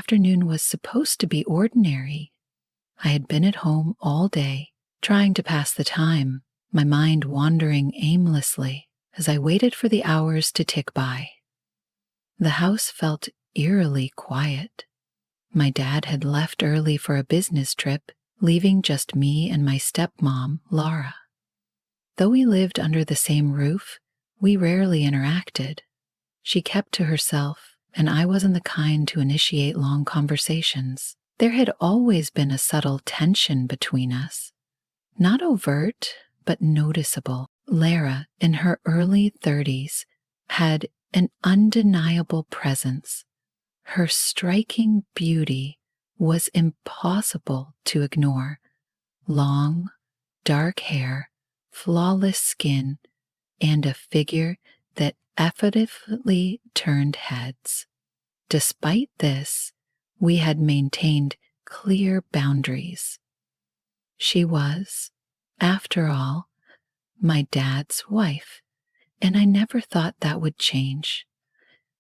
afternoon was supposed to be ordinary. I had been at home all day, trying to pass the time, my mind wandering aimlessly as I waited for the hours to tick by. The house felt eerily quiet. My dad had left early for a business trip, leaving just me and my stepmom, Laura. Though we lived under the same roof, we rarely interacted. She kept to herself, and I wasn't the kind to initiate long conversations. There had always been a subtle tension between us. Not overt, but noticeable. Lara, in her early 30s, had an undeniable presence. Her striking beauty was impossible to ignore. Long, dark hair, flawless skin, and a figure that effortlessly turned heads. Despite this, we had maintained clear boundaries. She was, after all, my dad's wife, and I never thought that would change.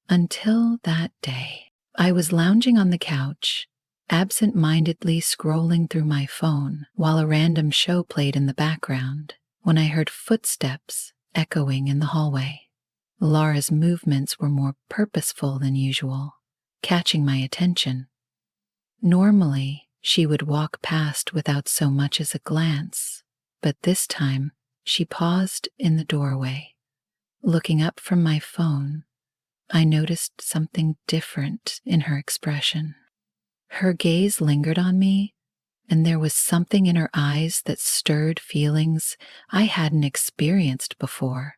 Until that day, I was lounging on the couch, absent-mindedly scrolling through my phone while a random show played in the background, when I heard footsteps echoing in the hallway. Laura's movements were more purposeful than usual, catching my attention. Normally, she would walk past without so much as a glance, but this time she paused in the doorway. Looking up from my phone, I noticed something different in her expression. Her gaze lingered on me, and there was something in her eyes that stirred feelings I hadn't experienced before.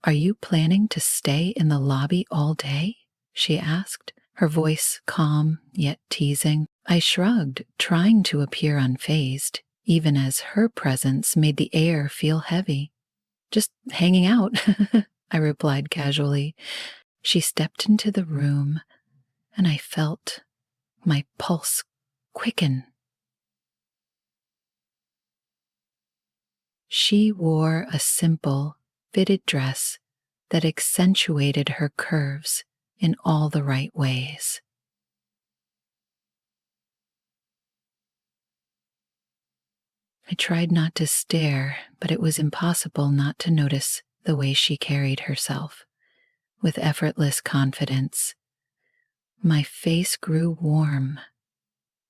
"Are you planning to stay in the lobby all day?" she asked, her voice calm yet teasing. I shrugged, trying to appear unfazed, even as her presence made the air feel heavy. "Just hanging out," I replied casually. She stepped into the room, and I felt my pulse quicken. She wore a simple, fitted dress that accentuated her curves in all the right ways. I tried not to stare, but it was impossible not to notice the way she carried herself, with effortless confidence. My face grew warm,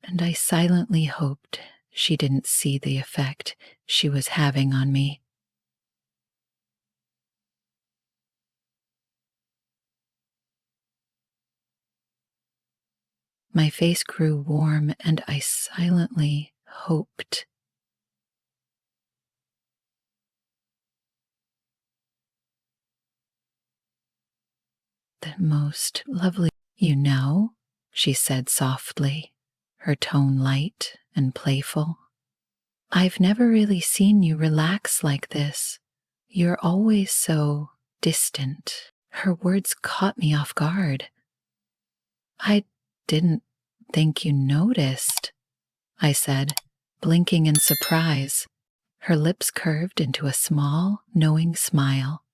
and I silently hoped she didn't see the effect she was having on me. My face grew warm, and I silently hoped. "The most lovely, you know," she said softly, her tone light and playful. "I've never really seen you relax like this. You're always so distant." Her words caught me off guard. "I didn't think you noticed," I said, blinking in surprise. Her lips curved into a small, knowing smile.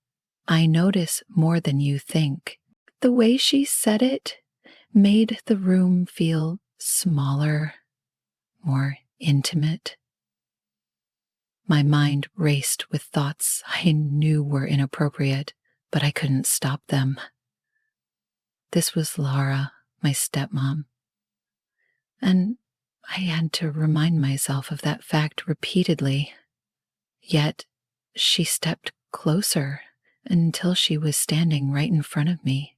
"I notice more than you think." The way she said it made the room feel smaller, more intimate. My mind raced with thoughts I knew were inappropriate, but I couldn't stop them. This was Laura, my stepmom, and I had to remind myself of that fact repeatedly. Yet she stepped closer until she was standing right in front of me,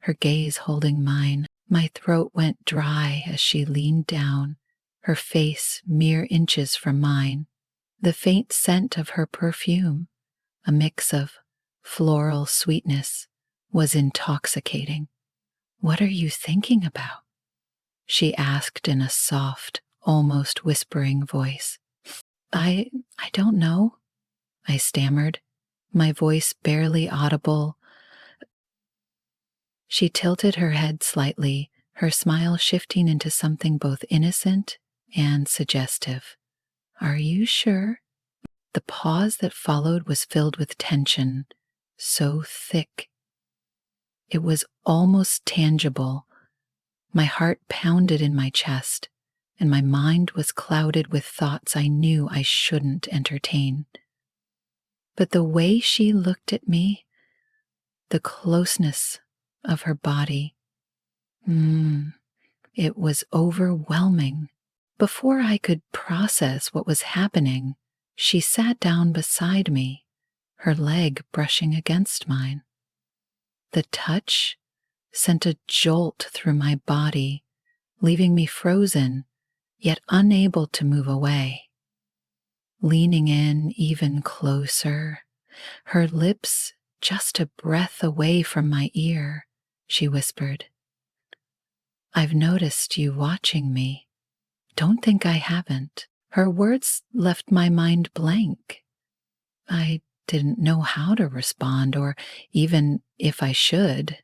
her gaze holding mine. My throat went dry as she leaned down, her face mere inches from mine. The faint scent of her perfume, a mix of floral sweetness, was intoxicating. "What are you thinking about?" she asked in a soft, almost whispering voice. I don't know," I stammered, my voice barely audible. She tilted her head slightly, her smile shifting into something both innocent and suggestive. "Are you sure?" The pause that followed was filled with tension, so thick. It was almost tangible, My heart pounded in my chest, and my mind was clouded with thoughts I knew I shouldn't entertain. But the way she looked at me, the closeness of her body, it was overwhelming. Before I could process what was happening, she sat down beside me, her leg brushing against mine. The touch sent a jolt through my body, leaving me frozen, yet unable to move away. Leaning in even closer, her lips just a breath away from my ear, she whispered, "I've noticed you watching me. Don't think I haven't." Her words left my mind blank. I didn't know how to respond or even if I should.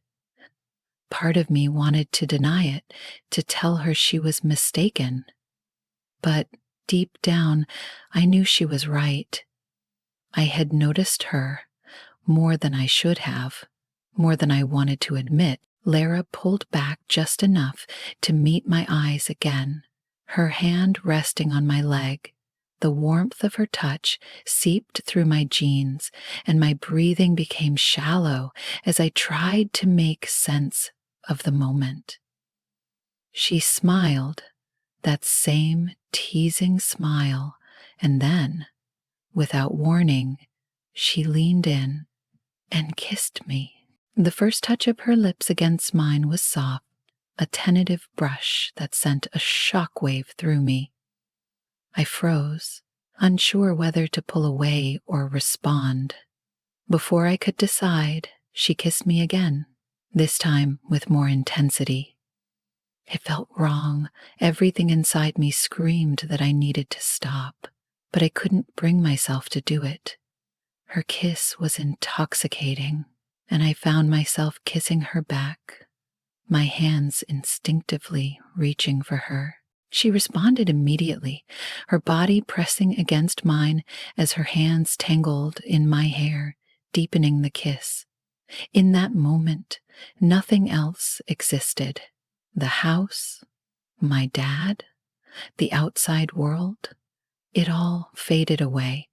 Part of me wanted to deny it, to tell her she was mistaken. But deep down, I knew she was right. I had noticed her more than I should have, more than I wanted to admit. Lara pulled back just enough to meet my eyes again, her hand resting on my leg. The warmth of her touch seeped through my jeans, and my breathing became shallow as I tried to make sense of the moment. She smiled, that same teasing smile, and then, without warning, she leaned in and kissed me. The first touch of her lips against mine was soft, a tentative brush that sent a shockwave through me. I froze, unsure whether to pull away or respond. Before I could decide, she kissed me again, this time with more intensity. It felt wrong. Everything inside me screamed that I needed to stop, but I couldn't bring myself to do it. Her kiss was intoxicating, and I found myself kissing her back, my hands instinctively reaching for her. She responded immediately, her body pressing against mine as her hands tangled in my hair, deepening the kiss. In that moment, nothing else existed. The house, my dad, the outside world, it all faded away.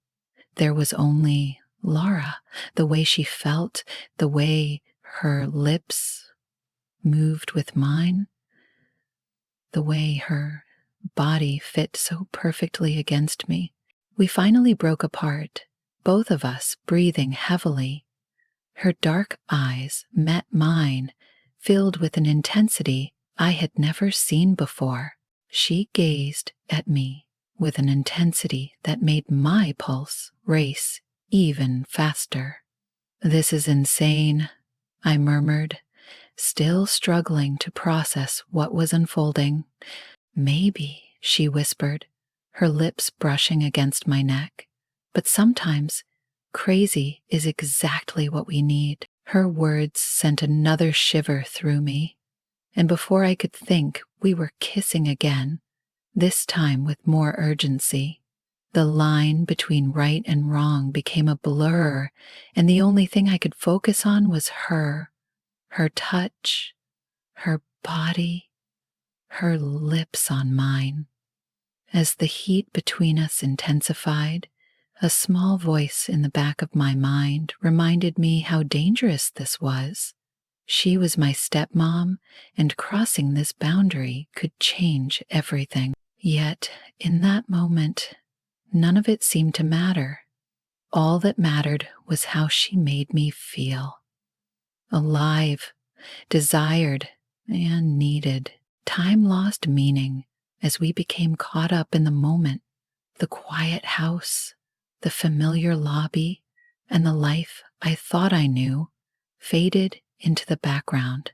There was only Laura, the way she felt, the way her lips moved with mine, the way her body fit so perfectly against me. We finally broke apart, both of us breathing heavily. Her dark eyes met mine, filled with an intensity I had never seen before. She gazed at me with an intensity that made my pulse race even faster. "This is insane," I murmured, still struggling to process what was unfolding. "Maybe," she whispered, her lips brushing against my neck. "But sometimes crazy is exactly what we need." Her words sent another shiver through me, and before I could think, we were kissing again, this time with more urgency. The line between right and wrong became a blur, and the only thing I could focus on was her touch, her body, her lips on mine. As the heat between us intensified, a small voice in the back of my mind reminded me how dangerous this was. She was my stepmom, and crossing this boundary could change everything. Yet, in that moment, none of it seemed to matter. All that mattered was how she made me feel. Alive, desired, and needed. Time lost meaning as we became caught up in the moment. The quiet house, the familiar lobby, and the life I thought I knew faded into the background.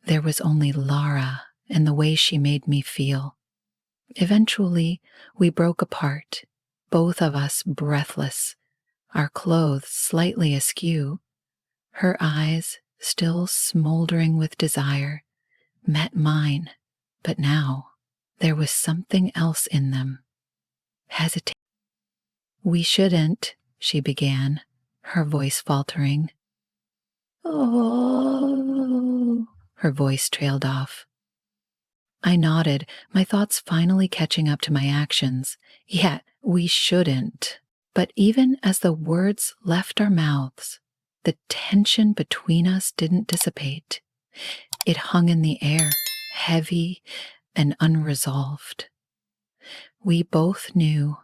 There was only Lara and the way she made me feel. Eventually, we broke apart, both of us breathless, our clothes slightly askew. Her eyes, still smoldering with desire, met mine, but now there was something else in them. Hesitation. "We shouldn't," she began, her voice faltering. "Oh," her voice trailed off. I nodded, my thoughts finally catching up to my actions. Yeah, we shouldn't. But even as the words left our mouths, the tension between us didn't dissipate. It hung in the air, heavy and unresolved. We both knew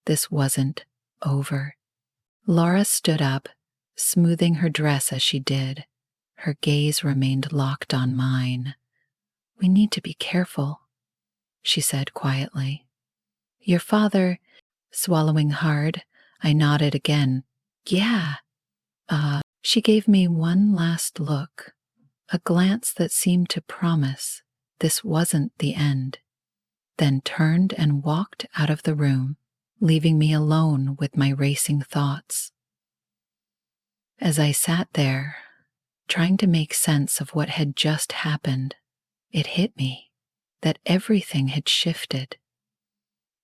this wasn't over. Laura stood up, smoothing her dress as she did. Her gaze remained locked on mine. "We need to be careful," she said quietly. "Your father," swallowing hard, I nodded again. "Yeah." She gave me one last look, a glance that seemed to promise this wasn't the end, then turned and walked out of the room, leaving me alone with my racing thoughts. As I sat there, trying to make sense of what had just happened, it hit me that everything had shifted.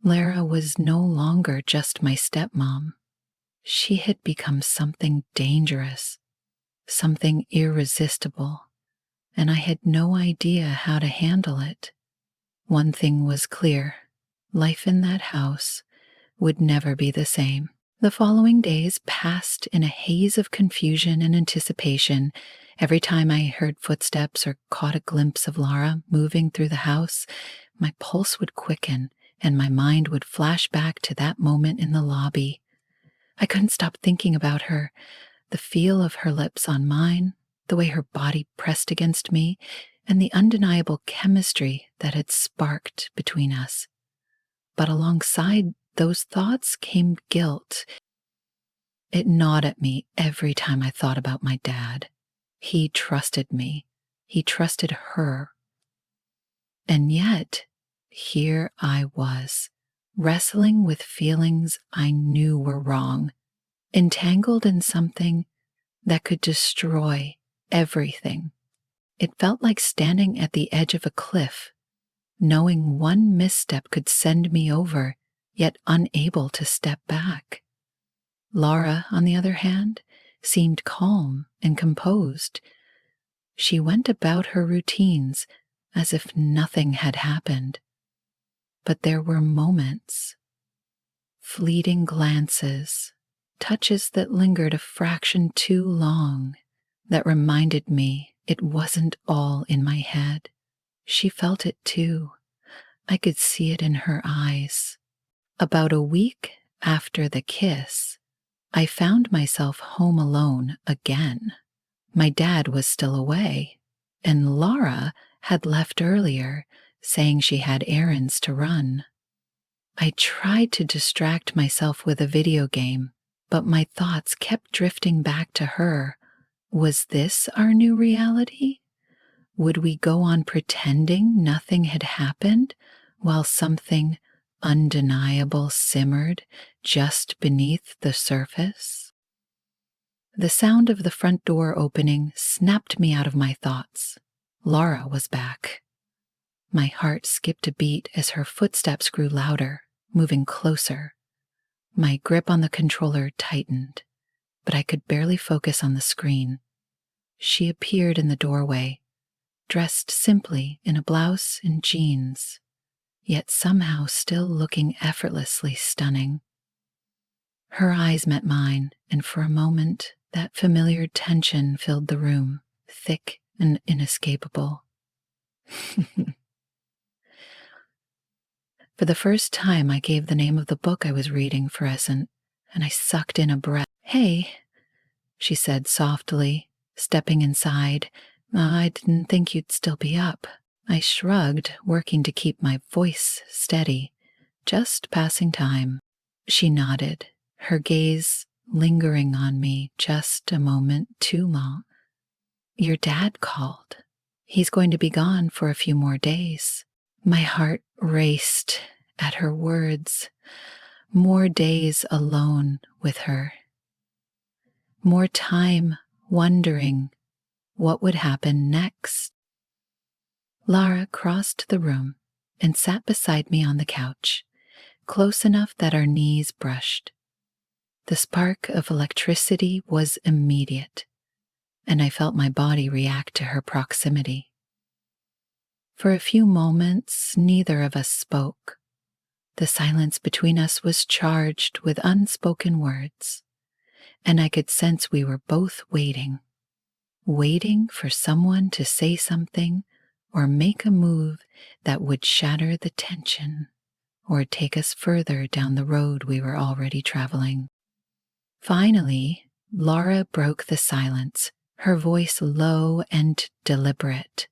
Lara was no longer just my stepmom. She had become something dangerous, something irresistible, and I had no idea how to handle it. One thing was clear: life in that house would never be the same. The following days passed in a haze of confusion and anticipation. Every time I heard footsteps or caught a glimpse of Lara moving through the house, my pulse would quicken and my mind would flash back to that moment in the lobby. I couldn't stop thinking about her, the feel of her lips on mine, the way her body pressed against me, and the undeniable chemistry that had sparked between us. But alongside those thoughts came guilt. It gnawed at me every time I thought about my dad. He trusted me. He trusted her. And yet, here I was, wrestling with feelings I knew were wrong, entangled in something that could destroy everything. It felt like standing at the edge of a cliff, knowing one misstep could send me over, yet unable to step back. Laura, on the other hand, seemed calm and composed. She went about her routines as if nothing had happened. But there were moments, fleeting glances, touches that lingered a fraction too long, that reminded me it wasn't all in my head. She felt it too. I could see it in her eyes. About a week after the kiss, I found myself home alone again. My dad was still away, and Laura had left earlier, saying she had errands to run. I tried to distract myself with a video game, but my thoughts kept drifting back to her. Was this our new reality? Would we go on pretending nothing had happened while something undeniable simmered just beneath the surface? The sound of the front door opening snapped me out of my thoughts. Laura was back. My heart skipped a beat as her footsteps grew louder, moving closer. My grip on the controller tightened, but I could barely focus on the screen. She appeared in the doorway, dressed simply in a blouse and jeans, yet somehow still looking effortlessly stunning. Her eyes met mine, and for a moment, that familiar tension filled the room, thick and inescapable. For the first time, I gave the name of the book I was reading Fluorescent, and I sucked in a breath. "Hey," she said softly, stepping inside. "I didn't think you'd still be up." I shrugged, working to keep my voice steady. "Just passing time." She nodded, her gaze lingering on me just a moment too long. "Your dad called. He's going to be gone for a few more days." My heart raced at her words. More days alone with her. More time wondering what would happen next. Lara crossed the room and sat beside me on the couch, close enough that our knees brushed. The spark of electricity was immediate, and I felt my body react to her proximity. For a few moments, neither of us spoke. The silence between us was charged with unspoken words, and I could sense we were both waiting for someone to say something or make a move that would shatter the tension or take us further down the road we were already traveling. Finally, Laura broke the silence, her voice low and deliberate.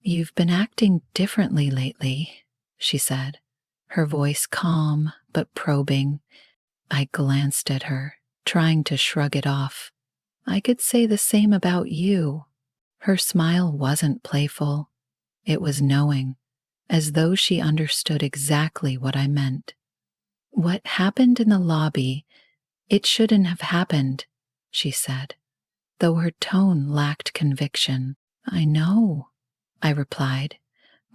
"You've been acting differently lately," she said, her voice calm but probing. I glanced at her, trying to shrug it off. "I could say the same about you." Her smile wasn't playful. It was knowing, as though she understood exactly what I meant. "What happened in the lobby, it shouldn't have happened," she said, though her tone lacked conviction. "I know," I replied,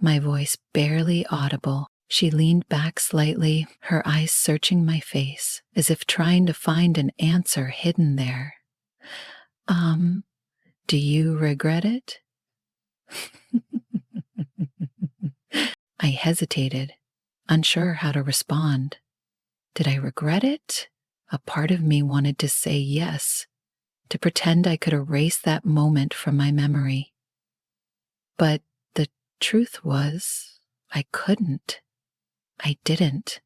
my voice barely audible. She leaned back slightly, her eyes searching my face, as if trying to find an answer hidden there. Do you regret it?" I hesitated, unsure how to respond. Did I regret it? A part of me wanted to say yes, to pretend I could erase that moment from my memory. But the truth was, I couldn't. I didn't.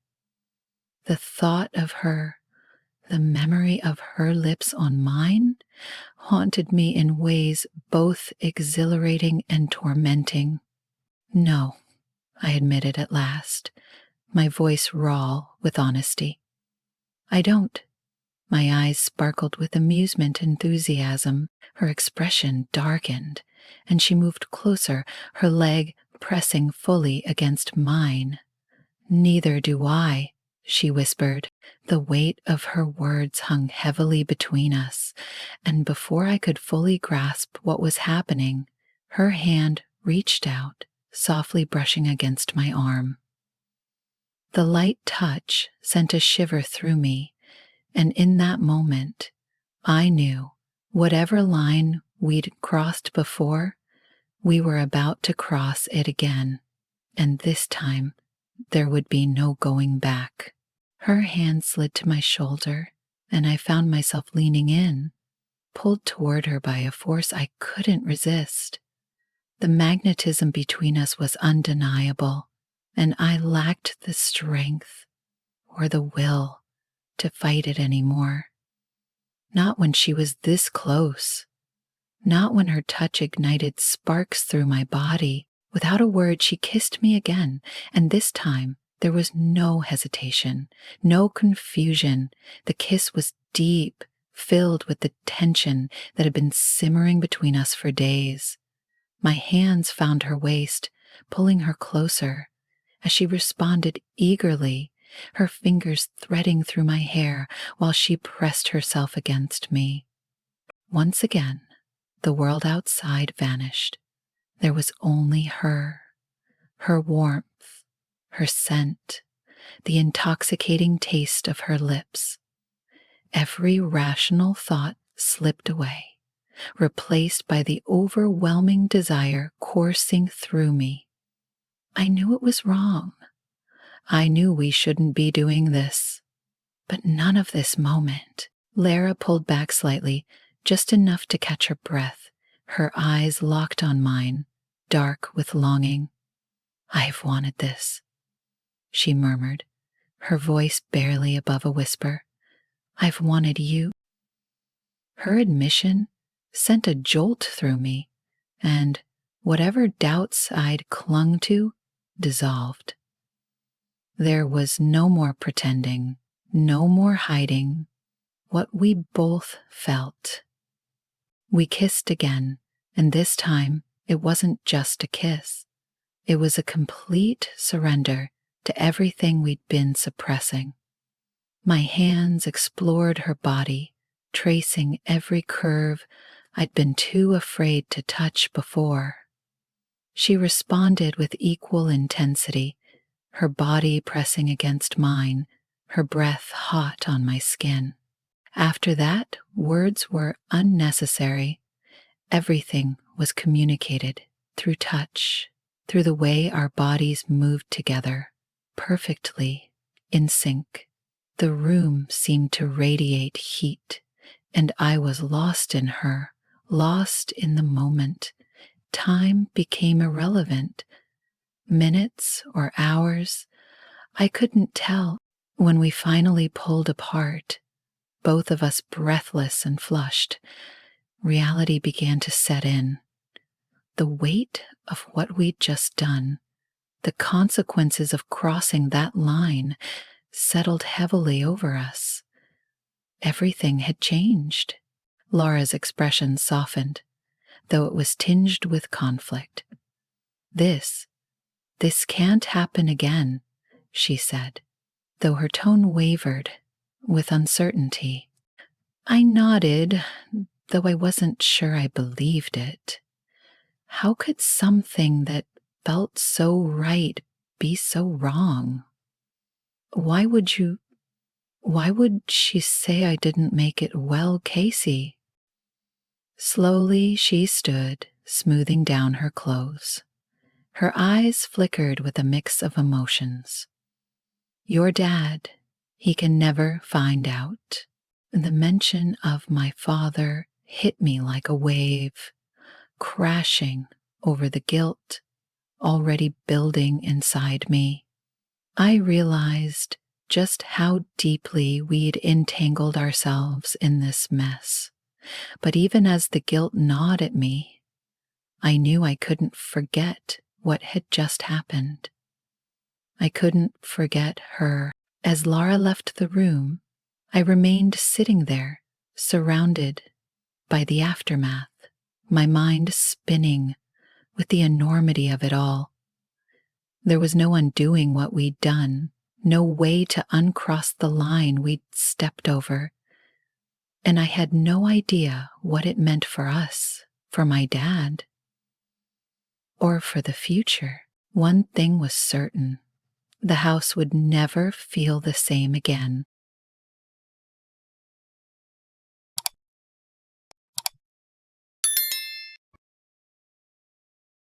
The thought of her, the memory of her lips on mine, haunted me in ways both exhilarating and tormenting. "No," I admitted at last, my voice raw with honesty. "I don't." My eyes sparkled with amusement and enthusiasm. Her expression darkened, and she moved closer, her leg pressing fully against mine. "Neither do I," she whispered. The weight of her words hung heavily between us, and before I could fully grasp what was happening, her hand reached out, softly brushing against my arm. The light touch sent a shiver through me, and in that moment, I knew whatever line we'd crossed before, we were about to cross it again, and this time there would be no going back. Her hand slid to my shoulder, and I found myself leaning in, pulled toward her by a force I couldn't resist. The magnetism between us was undeniable, and I lacked the strength or the will to fight it anymore. Not when she was this close. Not when her touch ignited sparks through my body. Without a word, she kissed me again, and this time there was no hesitation, no confusion. The kiss was deep, filled with the tension that had been simmering between us for days. My hands found her waist, pulling her closer, as she responded eagerly, her fingers threading through my hair while she pressed herself against me. Once again, the world outside vanished. There was only her warmth, her scent, the intoxicating taste of her lips. Every rational thought slipped away, replaced by the overwhelming desire coursing through me. I knew it was wrong. I knew we shouldn't be doing this. But none of this moment. Lara pulled back slightly, just enough to catch her breath, her eyes locked on mine, dark with longing. "I've wanted this," she murmured, her voice barely above a whisper. "I've wanted you." Her admission sent a jolt through me, and whatever doubts I'd clung to dissolved. There was no more pretending, no more hiding what we both felt. We kissed again, and this time it wasn't just a kiss. It was a complete surrender to everything we'd been suppressing. My hands explored her body, tracing every curve I'd been too afraid to touch before. She responded with equal intensity, her body pressing against mine, her breath hot on my skin. After that, words were unnecessary. Everything was communicated through touch through the way our bodies moved together, perfectly in sync. The room seemed to radiate heat, and I was lost in her, lost in the moment. Time became irrelevant. Minutes or hours, I couldn't tell. When we finally pulled apart, both of us breathless and flushed, reality began to set in. The weight of what we'd just done, the consequences of crossing that line, settled heavily over us. Everything had changed. Laura's expression softened, though it was tinged with conflict. This can't happen again, she said, though her tone wavered with uncertainty. I nodded, though I wasn't sure I believed it. How could something that felt so right be so wrong? Why would she say I didn't make it well, Casey? Slowly she stood, smoothing down her clothes. Her eyes flickered with a mix of emotions. Your dad, he can never find out. The mention of my father hit me like a wave, crashing over the guilt already building inside me. I realized just how deeply we'd entangled ourselves in this mess. But even as the guilt gnawed at me, I knew I couldn't forget what had just happened. I couldn't forget her. As Laura left the room, I remained sitting there, surrounded by the aftermath, my mind spinning with the enormity of it all. There was no undoing what we'd done, no way to uncross the line we'd stepped over. And I had no idea what it meant for us, for my dad, or for the future. One thing was certain: the house would never feel the same again.